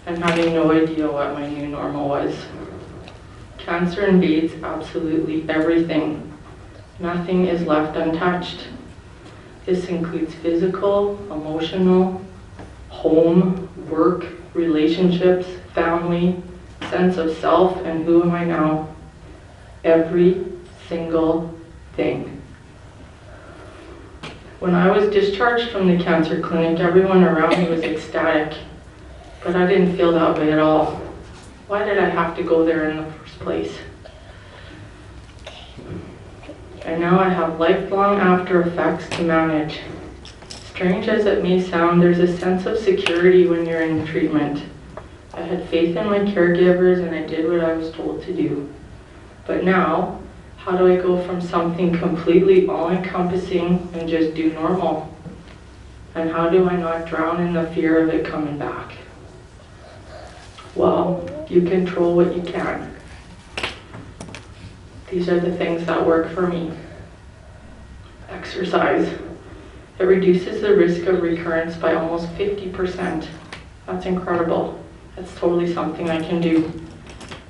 and having no idea what my new normal was. Cancer invades absolutely everything. Nothing is left untouched. This includes physical, emotional, home, work, relationships, family, sense of self, and who am I now? Every single thing. When I was discharged from the cancer clinic, everyone around me was ecstatic, but I didn't feel that way at all. Why did I have to go there in the first place? And now I have lifelong after effects to manage. Strange as it may sound, there's a sense of security when you're in treatment. I had faith in my caregivers and I did what I was told to do. But now, how do I go from something completely all-encompassing and just do normal? And how do I not drown in the fear of it coming back? Well, you control what you can. These are the things that work for me. Exercise. It reduces the risk of recurrence by almost 50%. That's incredible. That's totally something I can do.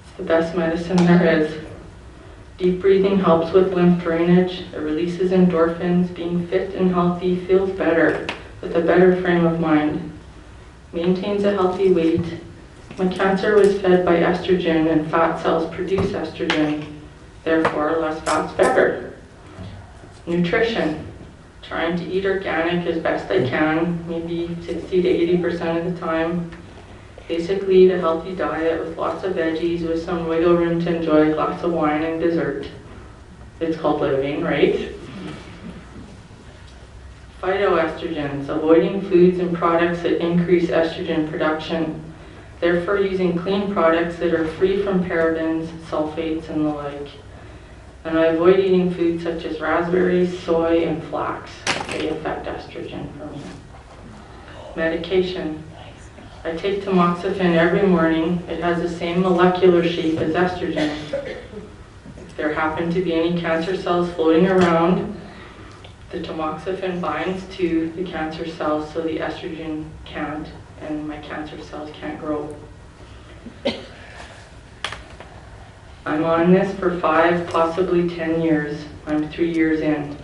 It's the best medicine there is. Deep breathing helps with lymph drainage. It releases endorphins. Being fit and healthy feels better with a better frame of mind. Maintains a healthy weight. My cancer was fed by estrogen, and fat cells produce estrogen. Therefore, less fat's better. Nutrition. Trying to eat organic as best I can, maybe 60 to 80% of the time. Basically, eat a healthy diet with lots of veggies with some wiggle room to enjoy a glass of wine and dessert. It's called living, right? Phytoestrogens. Avoiding foods and products that increase estrogen production. Therefore, using clean products that are free from parabens, sulfates, and the like. And I avoid eating foods such as raspberries, soy, and flax. They affect estrogen for me. Medication. I take tamoxifen every morning. It has the same molecular shape as estrogen. If there happen to be any cancer cells floating around, the tamoxifen binds to the cancer cells so the estrogen can't, and my cancer cells can't grow. I'm on this for 5, possibly 10 years. I'm 3 years in.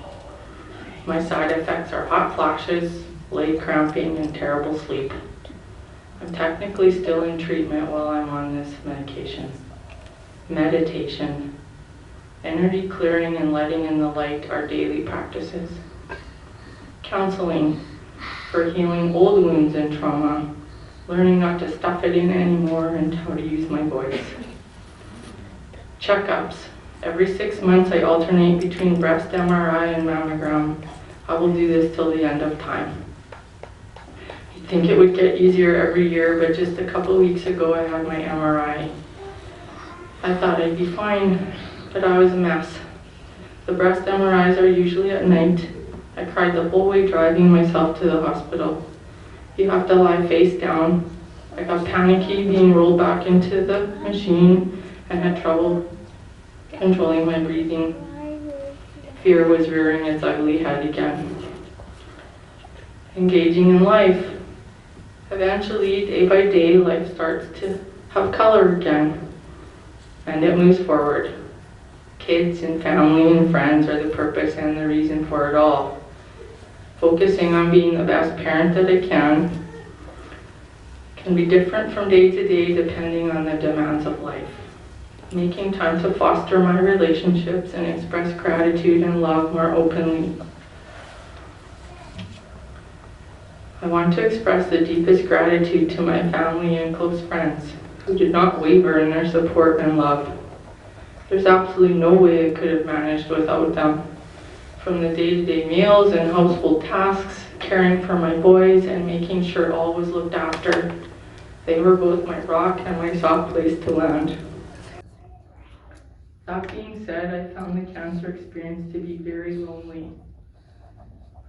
My side effects are hot flashes, leg cramping, and terrible sleep. I'm technically still in treatment while I'm on this medication. Meditation. Energy clearing and letting in the light are daily practices. Counseling for healing old wounds and trauma. Learning not to stuff it in anymore and how to use my voice. Checkups. Every 6 months I alternate between breast MRI and mammogram. I will do this till the end of time. You'd think it would get easier every year, but just a couple weeks ago I had my MRI. I thought I'd be fine, but I was a mess. The breast MRIs are usually at night. I cried the whole way driving myself to the hospital. You have to lie face down. I got panicky being rolled back into the machine and had trouble controlling my breathing. Fear was rearing its ugly head again. Engaging in life. Eventually, day by day, life starts to have color again, and it moves forward. Kids and family and friends are the purpose and the reason for it all. Focusing on being the best parent that I can be different from day to day depending on the demands of life. Making time to foster my relationships and express gratitude and love more openly. I want to express the deepest gratitude to my family and close friends who did not waver in their support and love. There's absolutely no way I could have managed without them. From the day-to-day meals and household tasks, caring for my boys and making sure all was looked after. They were both my rock and my soft place to land. That being said, I found the cancer experience to be very lonely.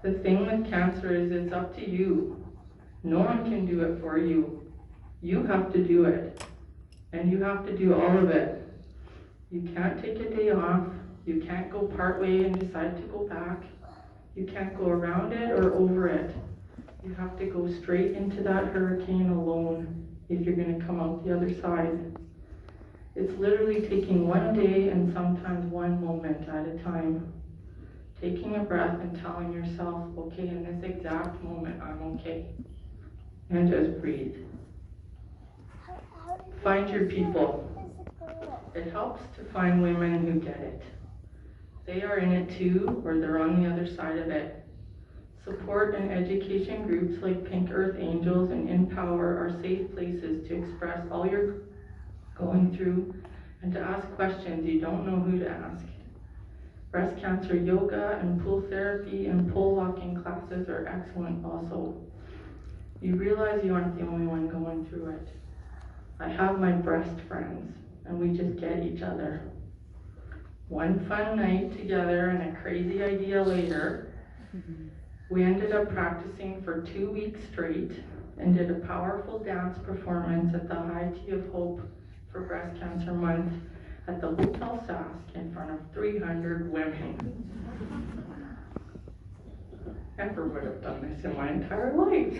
The thing with cancer is it's up to you. No one can do it for you. You have to do it. And you have to do all of it. You can't take a day off. You can't go part way and decide to go back. You can't go around it or over it. You have to go straight into that hurricane alone if you're going to come out the other side. It's literally taking one day and sometimes one moment at a time. Taking a breath and telling yourself, okay, in this exact moment, I'm okay. And just breathe. Find your people. It helps to find women who get it. They are in it too, or they're on the other side of it. Support and education groups like Pink Earth Angels and Empower are safe places to express all you're going through and to ask questions you don't know who to ask. Breast cancer yoga and pool therapy and pole walking classes are excellent also. You realize you aren't the only one going through it. I have my breast friends, and we just get each other. One fun night together and a crazy idea later, we ended up practicing for 2 weeks straight and did a powerful dance performance at the High Tea of Hope for Breast Cancer Month at the Hotel Sask in front of 300 women. Never would have done this in my entire life.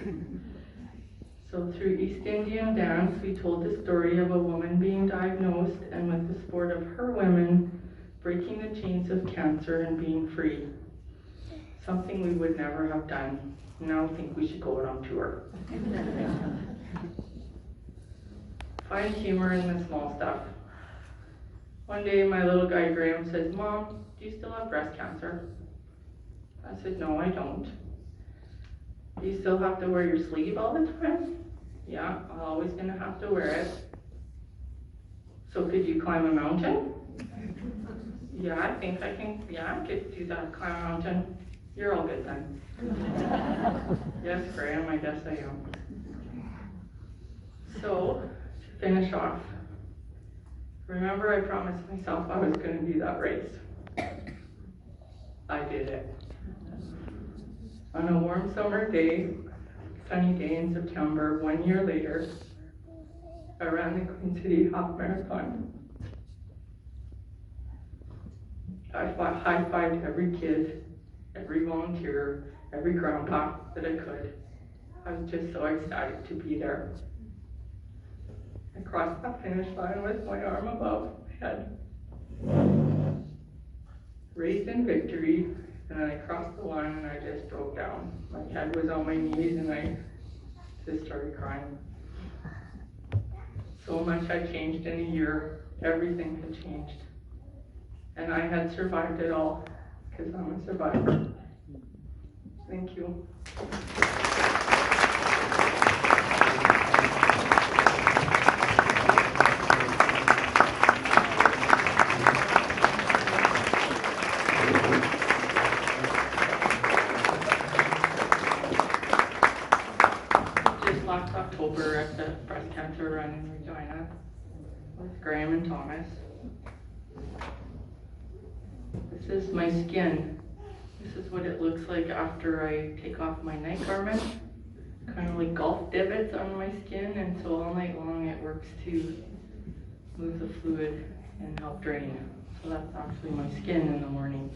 So through East Indian dance, we told the story of a woman being diagnosed and with the support of her women, breaking the chains of cancer and being free. Something we would never have done. Now I think we should go out on tour. Find humor in the small stuff. One day my little guy Graham says, "Mom, do you still have breast cancer?" I said, "No, I don't." "Do you still have to wear your sleeve all the time?" "Yeah, I'm always gonna have to wear it." "So could you climb a mountain?" "Yeah, I think I can, I could do that, climb a mountain." "You're all good then." "Yes, Graham, I guess I am." So, to finish off, remember I promised myself I was gonna do that race. I did it. On a warm summer day, sunny day in September, 1 year later, I ran the Queen City Half Marathon. I high-fived every kid, every volunteer, every grandpa that I could. I was just so ecstatic to be there. I crossed that finish line with my arm above my head, raised in victory, and then I crossed the line and I just broke down. My head was on my knees and I just started crying. So much had changed in a year. Everything had changed. And I had survived it all, because I'm a survivor. Thank you. Just last October at the breast cancer run in Regina with Graham and Thomas. This is my skin. This is what it looks like after I take off my night garment. Kind of like golf divots on my skin, and so all night long it works to move the fluid and help drain. So that's actually my skin in the morning.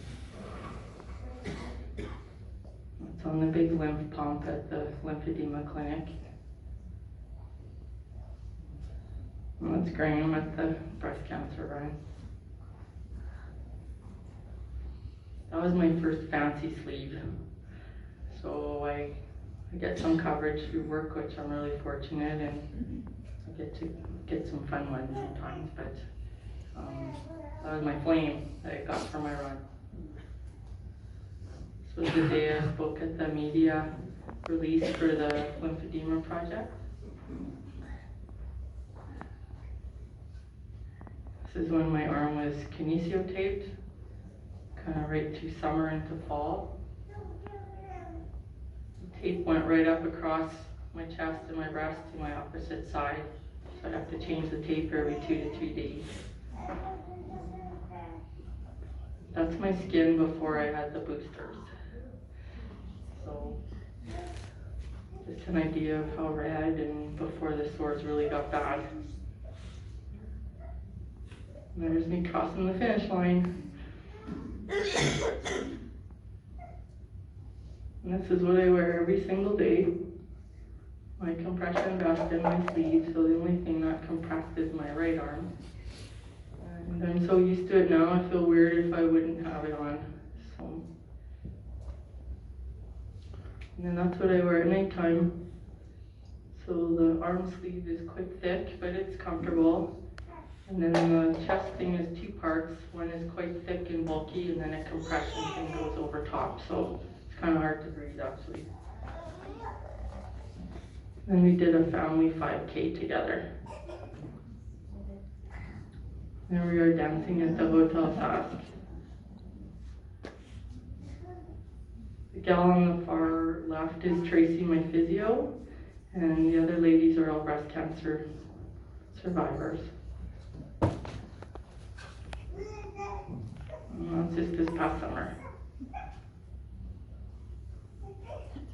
It's on the big lymph pump at the lymphedema clinic. And that's Graham at the breast cancer run. That was my first fancy sleeve. So I get some coverage through work, which I'm really fortunate, and I get to get some fun ones sometimes, but that was my flame that I got for my run. This was the day I spoke at the media release for the lymphedema project. This is when my arm was kinesiotaped, kind of right through summer into fall. The tape went right up across my chest and my breast to my opposite side, so I'd have to change the tape every 2 to 3 days. That's my skin before I had the boosters. So just an idea of how red and before the sores really got bad. And there's me crossing the finish line. And this is what I wear every single day. My compression vest and my sleeve, so the only thing not compressed is my right arm. And I'm so used to it now, I feel weird if I wouldn't have it on. So. And then that's what I wear at nighttime. So the arm sleeve is quite thick, but it's comfortable. And then the chest thing is two parts. One is quite thick and bulky, and then a compression thing goes over top. So it's kind of hard to breathe actually. Then we did a family 5K together. There we are dancing at the Hotel Sask. The gal on the far left is Tracy, my physio, and the other ladies are all breast cancer survivors. And that's just this past summer.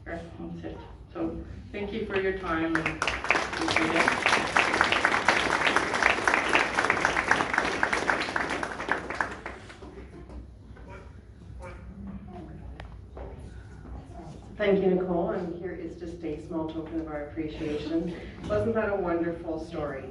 There, that's it. So thank you for your time. And thank you, Nicole, and here is just a small token of our appreciation. Wasn't that a wonderful story?